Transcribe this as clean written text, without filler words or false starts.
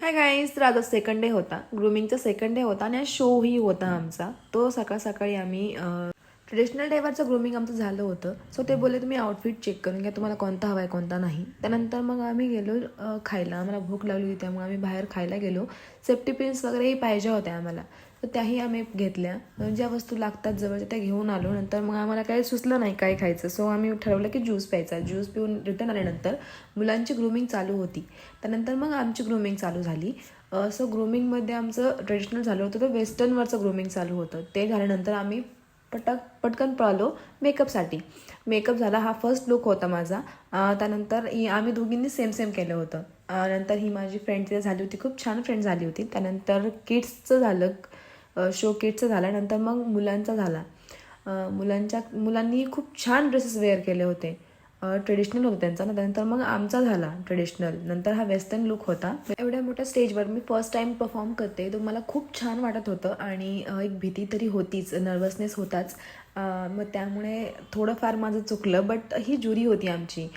Hi guys, तर आज second day होता, ग्रूमिंगचा सेकंड डे होता आणि शोही होता आमचा. तो सकाळ सकाळी आम्ही ट्रेडिशनल डेवरचं ग्रूमिंग आमचं झालं होतं. सो ते बोलले तुम्ही आउटफिट चेक करून घ्या, तुम्हाला कोणता हवा आहे कोणता नाही. त्यानंतर मग आम्ही गेलो खायला. आम्हाला भूक लागली होती त्यामुळे आम्ही बाहेर खायला गेलो. सेफ्टी पिन्स वगैरेही पाहिजे होत्या आम्हाला, तर त्याही आम्ही घेतल्या. ज्या वस्तू लागतात जवळच्या त्या घेऊन आलो. नंतर मग आम्हाला काही सुचलं नाही काय खायचं, सो आम्ही ठरवलं की ज्यूस प्यायचा. ज्यूस पिऊन रिटर्न आल्यानंतर मुलांची ग्रूमिंग चालू होती. त्यानंतर मग आमची ग्रूमिंग चालू झाली. सो ग्रूमिंगमध्ये आमचं ट्रेडिशनल झालं होतं, तर वेस्टर्नवरचं ग्रूमिंग चालू होतं. ते झाल्यानंतर आम्ही पटकन पळालो मेकअपसाठी. मेकअप झाला, हा फर्स्ट लुक होता माझा. त्यानंतर आम्ही दोघींनी सेम सेम केलं होतं. नंतर ही माझी फ्रेंड तिथे झाली होती, खूप छान फ्रेंड झाली होती. त्यानंतर किड्सचं झालं, शो किड्सचं झालं. नंतर मग मुलांचा झाला. मुलांनी खूप छान ड्रेसेस वेअर केले होते, ट्रेडिशनल होतं त्यांचा ना. त्यानंतर मग आमचा झाला ट्रेडिशनल. नंतर हा वेस्टर्न लुक होता. एवढ्या मोठ्या स्टेजवर मी फर्स्ट टाईम परफॉर्म करते, तर मला खूप छान वाटत होतं. आणि एक भीती तरी होतीच, नर्वसनेस होताच. मग त्यामुळे थोडंफार माझं चुकलं, बट ही ज्युरी होती आमची.